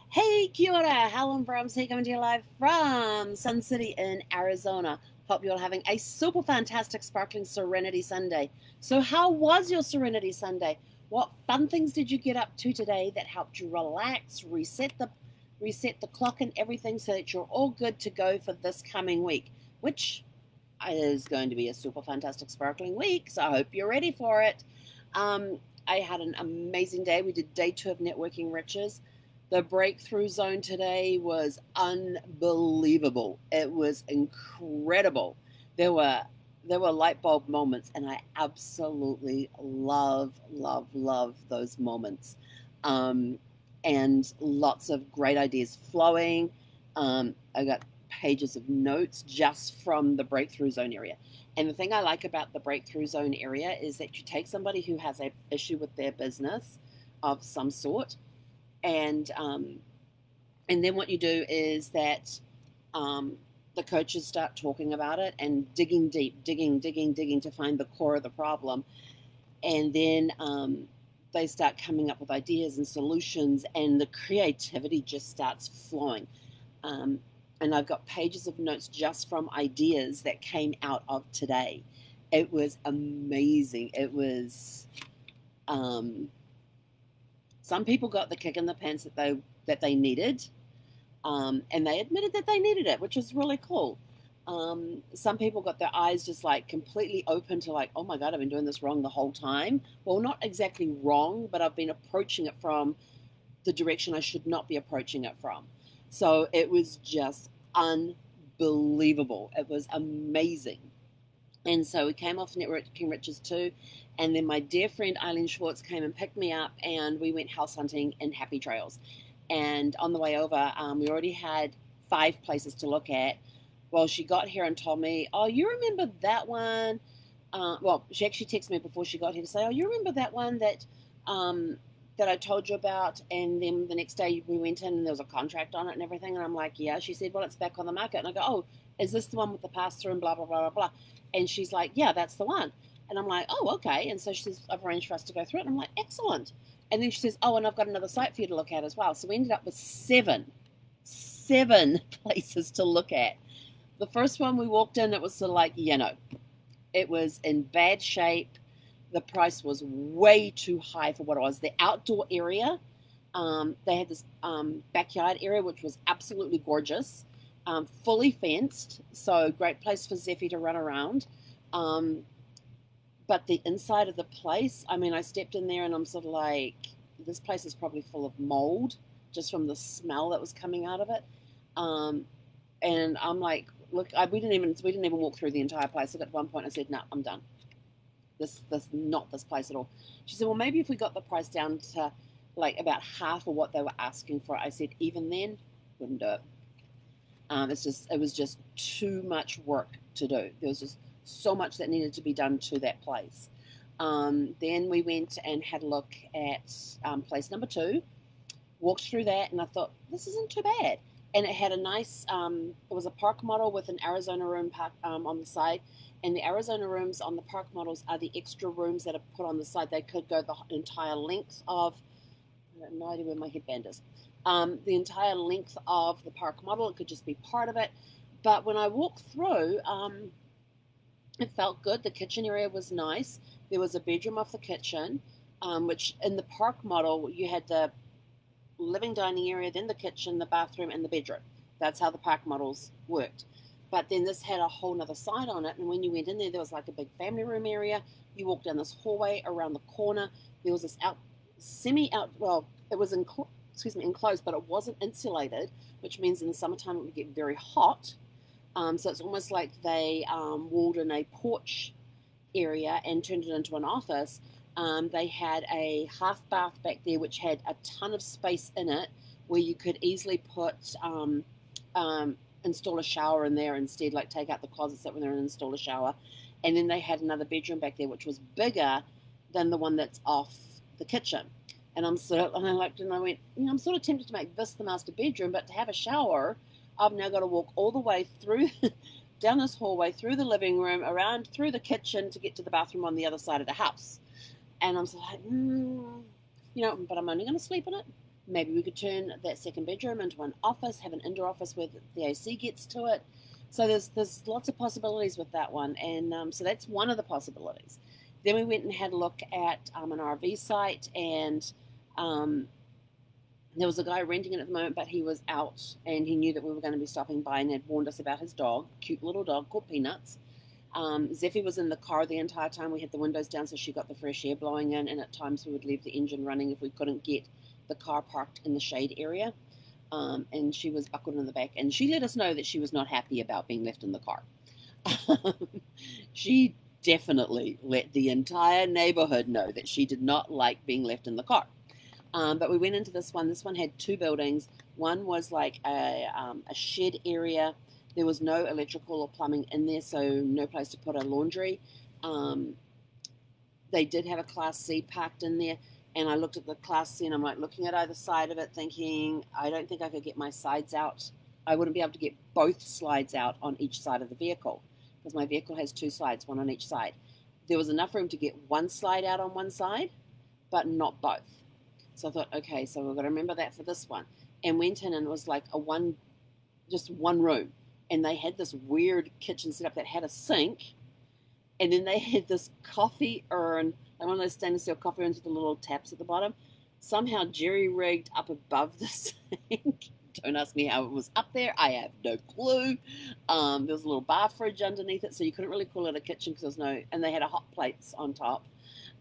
Hey, kia ora, Helen Brahms here, coming to you live from Sun City in Arizona. Hope you're all having a super fantastic, sparkling Serenity Sunday. So how was your Serenity Sunday? What fun things did you get up to today that helped you relax, reset the clock and everything so that you're all good to go for this coming week, which is going to be a super fantastic, sparkling week, so I hope you're ready for it. I had an amazing day. We did day 2 of Networking Riches. The breakthrough zone today was unbelievable. It was incredible. There were light bulb moments, and I absolutely love those moments. And lots of great ideas flowing. I got pages of notes just from the breakthrough zone area. And the thing I like about the breakthrough zone area is that you take somebody who has an issue with their business of some sort, and then what you do is that the coaches start talking about it and digging deep, digging to find the core of the problem, and then they start coming up with ideas and solutions, and the creativity just starts flowing. And I've got pages of notes just from ideas that came out of today. It was amazing. It was, some people got the kick in the pants that they needed, and they admitted that they needed it, which was really cool. Some people got their eyes just like completely open to like, oh my God, I've been doing this wrong the whole time. Well, not exactly wrong, but I've been approaching it from the direction I should not be approaching it from. So it was just unbelievable. It was amazing. And so we came off Networking Riches 2, and then my dear friend Eileen Schwartz came and picked me up, and we went house hunting in Happy Trails. And on the way over, we already had 5 places to look at. Well, she got here and told me, oh, you remember that one? Well, she actually texted me before she got here to say, oh, you remember that one that I told you about? And then the next day we went in and there was a contract on it and everything. And I'm like, yeah. She said, well, it's back on the market. And I go, oh, is this the one with the pass-through and blah, blah, blah, blah, blah. And she's like, yeah, that's the one. And I'm like, oh, okay. And so she says, I've arranged for us to go through it. And I'm like, excellent. And then she says, oh, and I've got another site for you to look at as well. So we ended up with seven places to look at. The first one we walked in, it was sort of like, it was in bad shape. The price was way too high for what it was. The outdoor area, they had this backyard area, which was absolutely gorgeous, fully fenced, so great place for Zeffie to run around. But the inside of the place, I mean, I stepped in there and I'm sort of like, this place is probably full of mold just from the smell that was coming out of it. And I'm like, look, we didn't even walk through the entire place. So at one point I said, no, I'm done. Not this place at all. She said, well, maybe if we got the price down to like about half of what they were asking for. I said, even then, wouldn't do it. It was just too much work to do. There was just so much that needed to be done to that place. Then we went and had a look at place number 2, walked through that, and I thought, this isn't too bad. And it had a nice, it was a park model with an Arizona room park on the side. And the Arizona rooms on the park models are the extra rooms that are put on the side. They could go the entire length of, I have no idea where my headband is, the entire length of the park model. It could just be part of it. But when I walked through, it felt good. The kitchen area was nice. There was a bedroom off the kitchen, which in the park model, you had the living dining area, then the kitchen, the bathroom, and the bedroom. That's how the park models worked. But then this had a whole nother side on it, and when you went in there, there was like a big family room area. You walked down this hallway around the corner. There was this well, it was enclosed, but it wasn't insulated, which means in the summertime it would get very hot. So it's almost like they walled in a porch area and turned it into an office. They had a half bath back there, which had a ton of space in it, where you could easily put install a shower in there instead, like take out the closets that were there and install a shower. And then they had another bedroom back there, which was bigger than the one that's off the kitchen. And I looked and I went, I'm sort of tempted to make this the master bedroom, but to have a shower, I've now got to walk all the way through, down this hallway, through the living room, around through the kitchen to get to the bathroom on the other side of the house. And I'm sort of like, but I'm only going to sleep in it. maybe we could turn that second bedroom into an office, have an indoor office where the AC gets to it. So there's lots of possibilities with that one, and so that's one of the possibilities. Then we went and had a look at an RV site, and there was a guy renting it at the moment, but he was out, and he knew that we were going to be stopping by and had warned us about his dog, cute little dog called Peanuts. Zeffie was in the car the entire time. We had the windows down so she got the fresh air blowing in, and at times we would leave the engine running if we couldn't get the car parked in the shade area. And she was buckled in the back, and she let us know that she was not happy about being left in the car. She definitely let the entire neighborhood know that she did not like being left in the car. But we went into this one. This one had two buildings. One was like a shed area. There was no electrical or plumbing in there, so no place to put a laundry. They did have a Class C parked in there, and I looked at the Class C, and I'm like looking at either side of it thinking, I don't think I could get my sides out. I wouldn't be able to get both slides out on each side of the vehicle because my vehicle has two slides, one on each side. There was enough room to get one slide out on one side, but not both. So I thought, okay, so we've got to remember that for this one. And went in, and it was like just one room. And they had this weird kitchen setup that had a sink. And then they had this coffee urn, like one of those stainless steel coffee urns with the little taps at the bottom, somehow jerry-rigged up above the sink. Don't ask me how it was up there. I have no clue. There was a little bar fridge underneath it, so you couldn't really call it a kitchen because there was no, and they had a hot plates on top.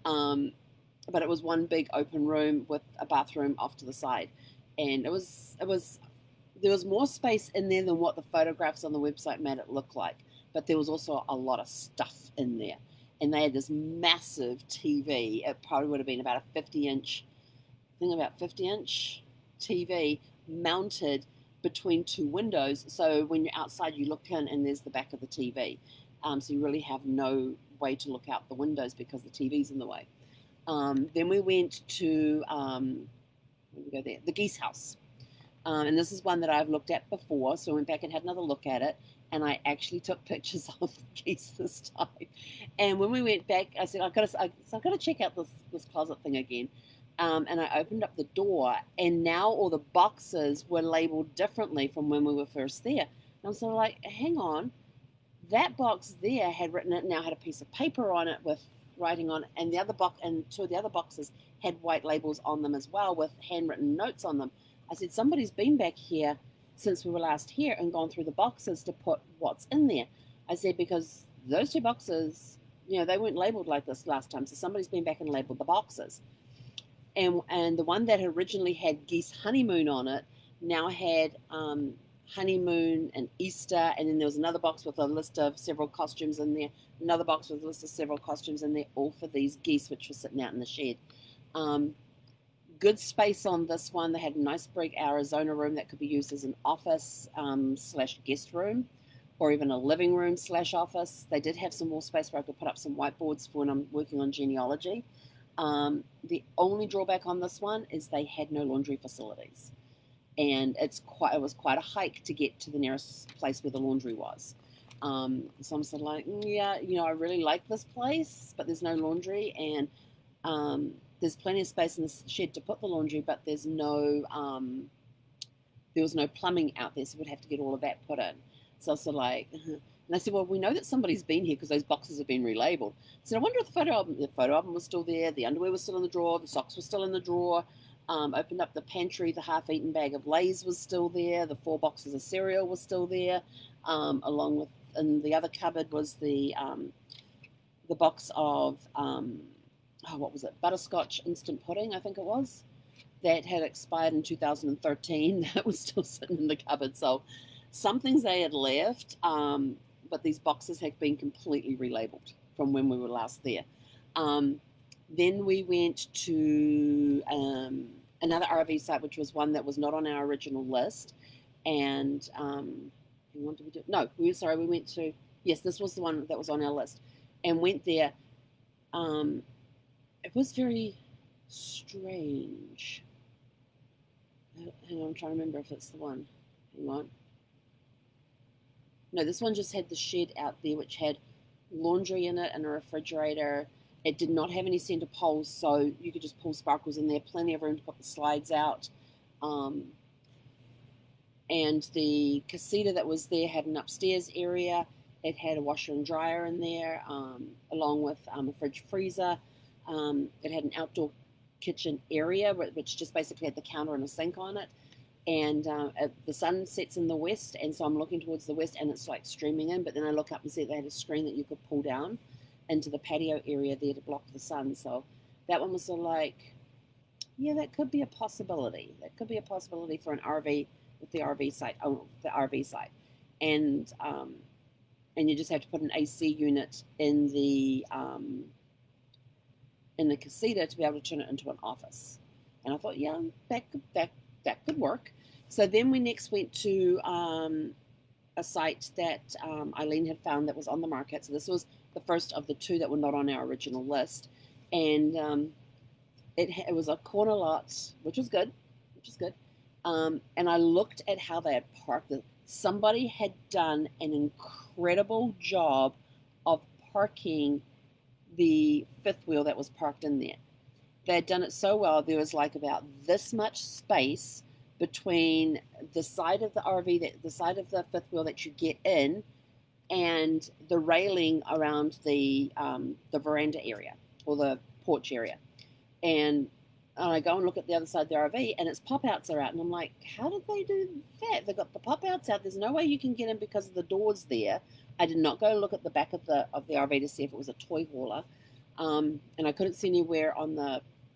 But it was one big open room with a bathroom off to the side. And there was more space in there than what the photographs on the website made it look like. But there was also a lot of stuff in there. And they had this massive TV. It probably would have been about a 50-inch TV mounted between two windows. So when you're outside, you look in and there's the back of the TV. So you really have no way to look out the windows because the TV's in the way. Then we went to, the Geese House. And this is one that I've looked at before, so I went back and had another look at it, and I actually took pictures of the geese this time. And when we went back, I said, I've got to check out this closet thing again. And I opened up the door, and now all the boxes were labeled differently from when we were first there. And I'm sort of like, hang on, that box there had written it, now had a piece of paper on it with writing on it, and the other box and two of the other boxes had white labels on them as well with handwritten notes on them. I said, somebody's been back here since we were last here and gone through the boxes to put what's in there. I said, because those two boxes, they weren't labeled like this last time, so somebody's been back and labeled the boxes. And the one that originally had Geese Honeymoon on it now had Honeymoon and Easter, and then there was another box with a list of several costumes in there, another box with a list of several costumes in there, all for these geese which were sitting out in the shed. Good space on this one. They had a nice big Arizona room that could be used as an office / guest room, or even a living room / office. They did have some more space where I could put up some whiteboards for when I'm working on genealogy. The only drawback on this one is they had no laundry facilities, and it was quite a hike to get to the nearest place where the laundry was. So I'm sort of like, yeah, I really like this place, but there's no laundry, and there's plenty of space in the shed to put the laundry, but there was no plumbing out there, so we'd have to get all of that put in. So I was sort of like, and I said, well, we know that somebody's been here because those boxes have been relabeled. I said, I wonder if the photo album was still there, the underwear was still in the drawer, the socks were still in the drawer. Opened up the pantry, the half-eaten bag of Lay's was still there, the 4 boxes of cereal was still there, along with, in the other cupboard was the box of, what was it, butterscotch instant pudding, I think it was, that had expired in 2013. That was still sitting in the cupboard. So some things they had left, but these boxes had been completely relabeled from when we were last there. Then we went to another RV site, which was one that was not on our original list. And what did we do? No, we went to, yes, this was the one that was on our list, and went there. It was very strange. Hang on, I'm trying to remember if it's the one. Hang on. No, this one just had the shed out there, which had laundry in it and a refrigerator. It did not have any center poles, so you could just pull sparkles in there. Plenty of room to put the slides out. Um, and the casita that was there had an upstairs area. It had a washer and dryer in there, along with a fridge freezer. It had an outdoor kitchen area, which just basically had the counter and a sink on it. And the sun sets in the west, and so I'm looking towards the west, and it's like streaming in. But then I look up and see they had a screen that you could pull down into the patio area there to block the sun. So that one was sort of like, yeah, that could be a possibility. That could be a possibility for an RV with the RV site, the RV site, and you just have to put an AC unit in the casita to be able to turn it into an office. And I thought, yeah, that could work. So then we next went to a site that Eileen had found that was on the market. So this was the first of the two that were not on our original list, and it was a corner lot, which was good. And I looked at how they had parked it. Somebody had done an incredible job of parking the fifth wheel that was parked in there. They had done it so well. There was like about this much space between the side of the RV, the side of the fifth wheel that you get in, and the railing around the veranda area or the porch area. And I go and look at the other side of the RV, and its pop-outs are out. And I'm like, how did they do that? They've got the pop-outs out. There's no way you can get in because of the doors there. I did not go look at the back of the RV to see if it was a toy hauler. And I couldn't see anywhere on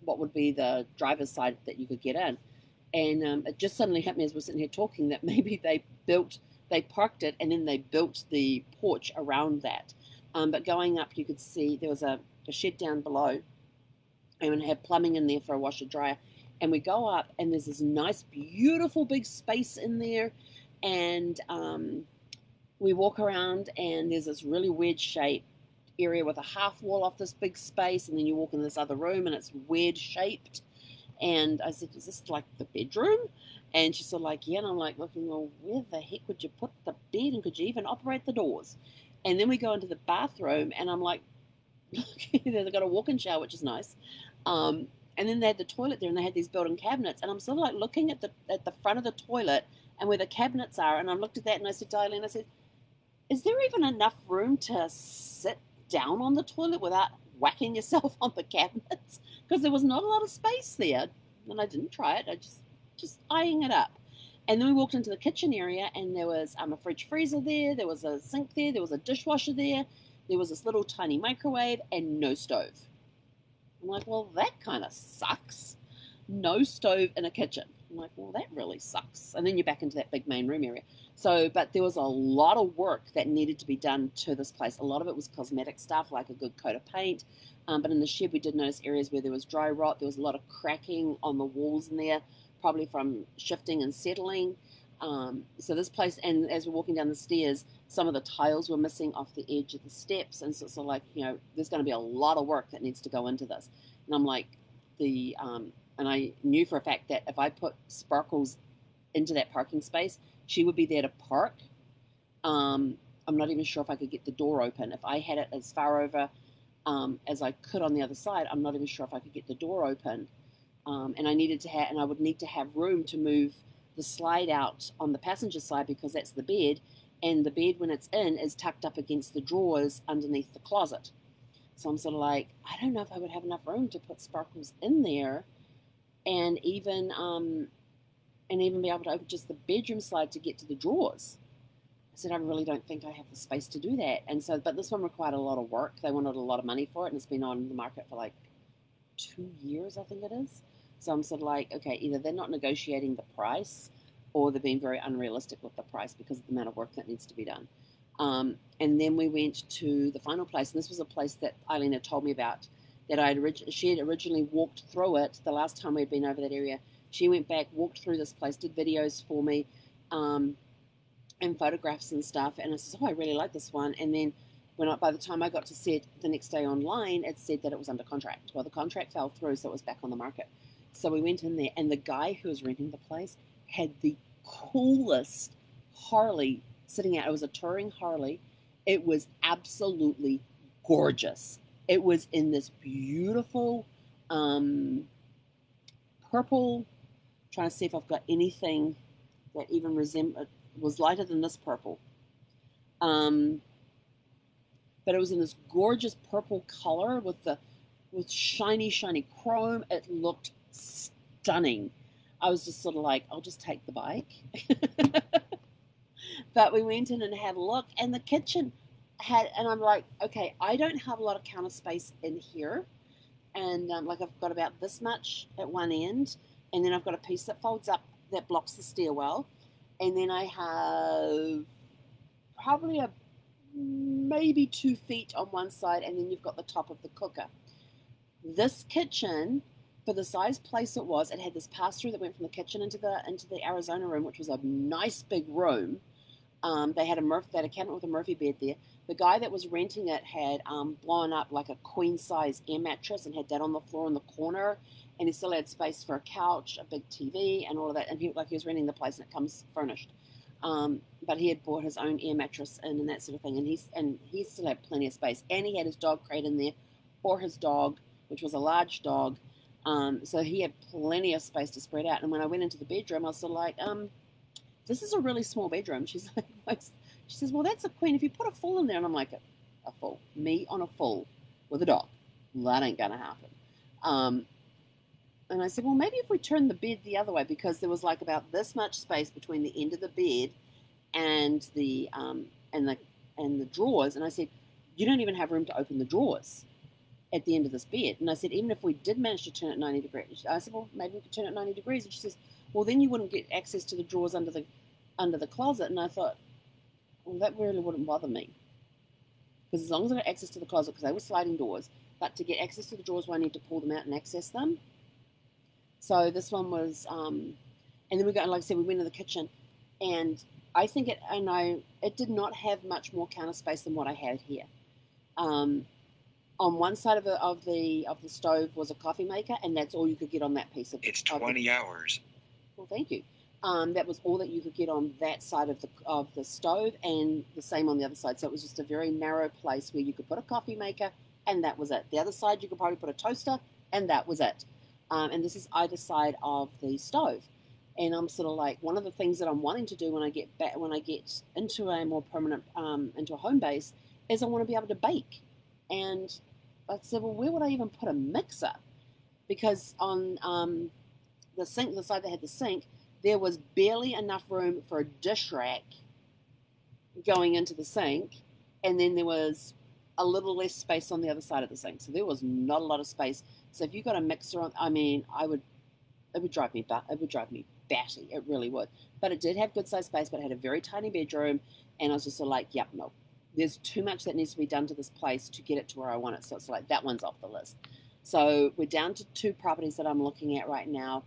what would be the driver's side that you could get in. And it just suddenly hit me as we're sitting here talking that maybe they parked it, and then they built the porch around that. But going up, you could see there was a shed down below, and it had plumbing in there for a washer dryer. And we go up, and there's this nice, beautiful big space in there. And we walk around, and there's this really weird shaped area with a half wall off this big space. And then you walk in this other room, and it's weird shaped. And I said, is this like the bedroom? And she's sort of like, yeah. And I'm like looking, well, where the heck would you put the bed? And could you even operate the doors? And then we go into the bathroom, and I'm like, they've got a walk-in shower, which is nice. And then they had the toilet there, and they had these built-in cabinets. And I'm sort of like looking at the front of the toilet and where the cabinets are. And I looked at that, and I said to Eileen, I said, is there even enough room to sit down on the toilet without whacking yourself on the cabinets? Because there was not a lot of space there. And I didn't try it. I just eyeing it up. And then we walked into the kitchen area, and there was a fridge freezer there. There was a sink there. There was a dishwasher there. There was this little tiny microwave and no stove. I'm like, well, that kind of sucks. No stove in a kitchen. I'm like, well, that really sucks. And then you're back into that big main room area. So, but there was a lot of work that needed to be done to this place. A lot of it was cosmetic stuff, like a good coat of paint. But in the shed, we did notice areas where there was dry rot. There was a lot of cracking on the walls in there, probably from shifting and settling. So this place, and as we're walking down the stairs, some of the tiles were missing off the edge of the steps. And so it's like, there's going to be a lot of work that needs to go into this. And I'm like, and I knew for a fact that if I put Sparkles into that parking space, she would be there to park. I'm not even sure if I could get the door open. If I had it as far over as I could on the other side, I'm not even sure if I could get the door open. And I would need to have room to move the slide out on the passenger side, because that's the bed, and the bed, when it's in, is tucked up against the drawers underneath the closet. So I'm sort of like, I don't know if I would have enough room to put Sparkles in there, and even be able to open just the bedroom slide to get to the drawers. I said, I really don't think I have the space to do that. And so, but this one required a lot of work. They wanted a lot of money for it, and it's been on the market for like 2 years, I think it is. So I'm sort of like, okay, either they're not negotiating the price, or they're being very unrealistic with the price because of the amount of work that needs to be done. And then we went to the final place, and this was a place that Eileen had told me about, that she had originally walked through it the last time we had been over that area. She went back, walked through this place, did videos for me, and photographs and stuff. And I said, oh, I really like this one. And then by the time I got to see it the next day online, it said that it was under contract. Well, the contract fell through, so it was back on the market. So we went in there, and the guy who was renting the place had the coolest Harley sitting out. It was a touring Harley. It was absolutely gorgeous. It was in this beautiful purple trying to see if I've got anything that even was lighter than this purple. But it was in this gorgeous purple color with shiny chrome. It looked stunning. I was just sort of like, I'll just take the bike. But we went in and had a look, and the kitchen and I'm like, okay, I don't have a lot of counter space in here. And like I've got about this much at one end, and then I've got a piece that folds up that blocks the stairwell. And then I have probably maybe 2 feet on one side, and then you've got the top of the cooker. This kitchen, for the size place it was, it had this pass-through that went from the kitchen into the Arizona room, which was a nice big room. They had a cabinet with a Murphy bed there. The guy that was renting it had blown up like a queen-size air mattress and had that on the floor in the corner, and he still had space for a couch, a big TV, and all of that. And he was renting the place, and it comes furnished. But he had bought his own air mattress and that sort of thing, and he still had plenty of space. And he had his dog crate in there for his dog, which was a large dog. So he had plenty of space to spread out. And when I went into the bedroom, I was sort of like, this is a really small bedroom. She's like, she says, well, that's a queen. If you put a full in there, and I'm like, a full? Me on a full with a dog? That ain't gonna happen. And I said, well, maybe if we turn the bed the other way, because there was like about this much space between the end of the bed and the drawers. And I said, you don't even have room to open the drawers at the end of this bed. And I said, even if we did manage to turn it 90 degrees, I said, well, maybe we could turn it 90 degrees. And she says, well, then you wouldn't get access to the drawers under the closet. And I thought, well, that really wouldn't bother me, because as long as I got access to the closet, because they were sliding doors, but to get access to the drawers, I need to pull them out and access them. So this one was, and then we got, like I said, we went to the kitchen, and I think it did not have much more counter space than what I had here. On one side of the stove was a coffee maker, and that's all you could get on that piece of. It's 20 hours. Well, thank you. That was all that you could get on that side of the stove, and the same on the other side. So it was just a very narrow place where you could put a coffee maker, and that was it. The other side, you could probably put a toaster, and that was it. And this is either side of the stove. And I'm sort of like, one of the things that I'm wanting to do when I get into a more permanent, into a home base, is I want to be able to bake. And I said, well, where would I even put a mixer? Because on the side that had the sink, there was barely enough room for a dish rack going into the sink, and then there was a little less space on the other side of the sink. So there was not a lot of space. So if you got a mixer on, it would drive me batty. It really would. But it did have good size space, but it had a very tiny bedroom, and I was just sort of like, yep, no. There's too much that needs to be done to this place to get it to where I want it. So it's like, that one's off the list. So we're down to 2 properties that I'm looking at right now.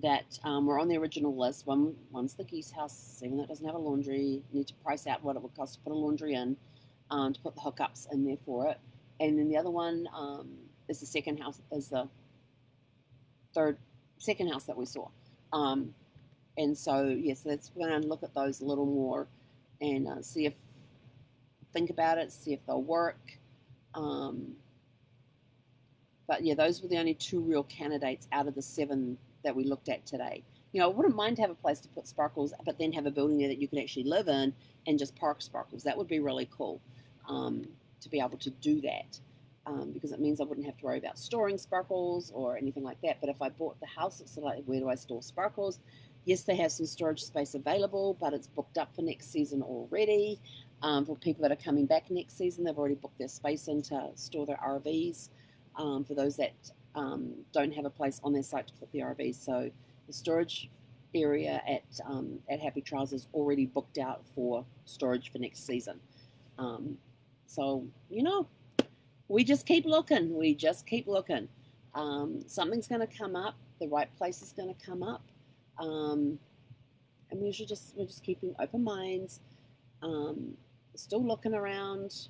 That were on the original list. One's the Geese House, even though it doesn't have a laundry. You need to price out what it would cost to put a laundry in, to put the hookups in there for it. And then the other one is the second house that we saw. And so, yes, that's we're going to look at those a little more and think about it, see if they'll work. But yeah, those were the only 2 real candidates out of the 7 that we looked at today. You know, I wouldn't mind to have a place to put sparkles, but then have a building there that you could actually live in and just park sparkles. That would be really cool, to be able to do that, because it means I wouldn't have to worry about storing sparkles or anything like that. But if I bought the house, it's like, where do I store sparkles? Yes, they have some storage space available, but it's booked up for next season already. For people that are coming back next season, they've already booked their space in to store their RVs. For those that don't have a place on their site to put the RVs. So the storage area at Happy Trails is already booked out for storage for next season. So, you know, we just keep looking. We just keep looking. Something's going to come up. The right place is going to come up. And we're just keeping open minds. Still looking around.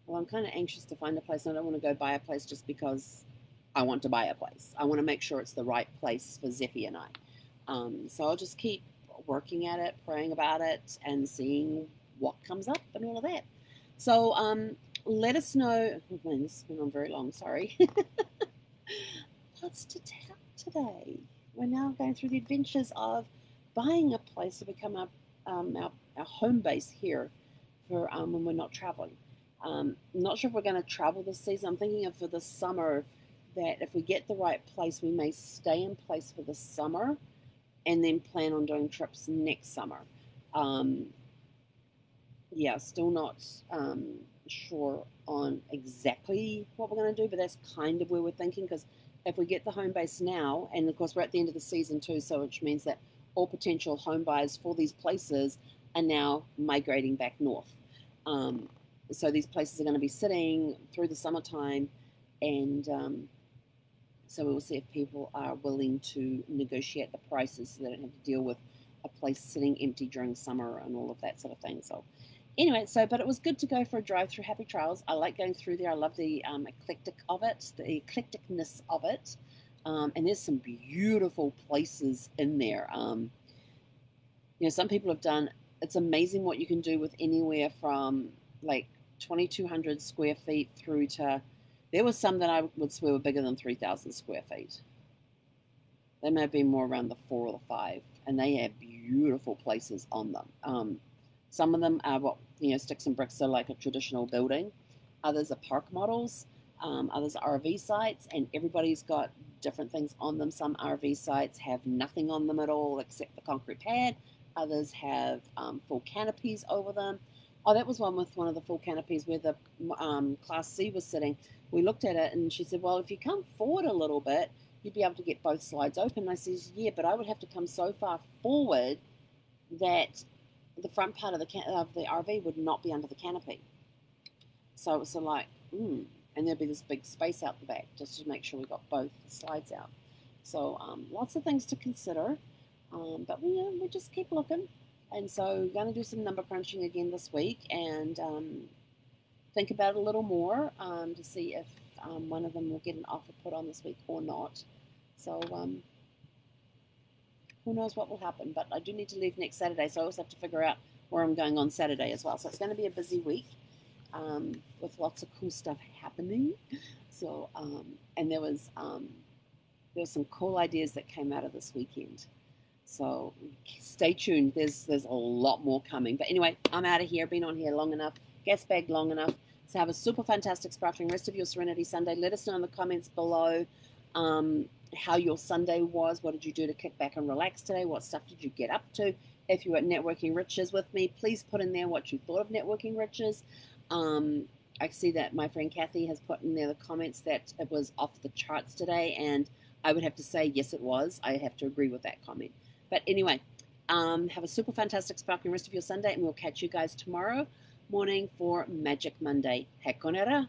Well, I'm kind of anxious to find a place. I don't want to go buy a place just because I want to buy a place. I want to make sure it's the right place for Zeffie and I. So I'll just keep working at it, praying about it, and seeing what comes up and all of that. So let us know. Oh, man, this has been on very long. Sorry. Lots to tell. today. We're now going through the adventures of buying a place to become our home base here for when we're not traveling. I'm not sure if we're going to travel this season. I'm thinking of for the summer that if we get the right place, we may stay in place for the summer and then plan on doing trips next summer. Yeah, still not sure on exactly what we're going to do, but that's kind of where we're thinking, because if we get the home base now, and of course we're at the end of the season too, so which means that all potential home buyers for these places are now migrating back north. So these places are going to be sitting through the summertime, and so we will see if people are willing to negotiate the prices so they don't have to deal with a place sitting empty during summer and all of that sort of thing. So anyway, but it was good to go for a drive through Happy Trails. I like going through there. I love the eclecticness of it. And there's some beautiful places in there. Some people have done, it's amazing what you can do with anywhere from like 2,200 square feet through to, there was some that I would swear were bigger than 3,000 square feet. They may have been more around the 4 or the 5, and they have beautiful places on them. Some of them are sticks and bricks, so like a traditional building. Others are park models. Others are RV sites, and everybody's got different things on them. Some RV sites have nothing on them at all except the concrete pad. Others have full canopies over them. Oh, that was one with one of the full canopies where the Class C was sitting. We looked at it, and she said, well, if you come forward a little bit, you'd be able to get both sides open. And I said, yeah, but I would have to come so far forward that the front part of the RV would not be under the canopy. So it was like, and there'd be this big space out the back just to make sure we got both slides out. So lots of things to consider, but we just keep looking. And so we're going to do some number crunching again this week and think about it a little more to see if one of them will get an offer put on this week or not. So who knows what will happen, but I do need to leave next Saturday, so I also have to figure out where I'm going on Saturday as well. So it's going to be a busy week with lots of cool stuff happening. So and there was some cool ideas that came out of this weekend. So stay tuned. There's a lot more coming. But anyway, I'm out of here. Been on here long enough. Gas bagged long enough. So have a super fantastic, sparkling rest of your Serenity Sunday. Let us know in the comments below how your Sunday was. What did you do to kick back and relax today? What stuff did you get up to? If you were at Networking Riches with me, please put in there what you thought of Networking Riches. I see that my friend Kathy has put in there the comments that it was off the charts today, and I would have to say, yes, it was. I have to agree with that comment. But anyway, have a super fantastic, sparkling rest of your Sunday, and we'll catch you guys tomorrow morning for Magic Monday. Hekonera.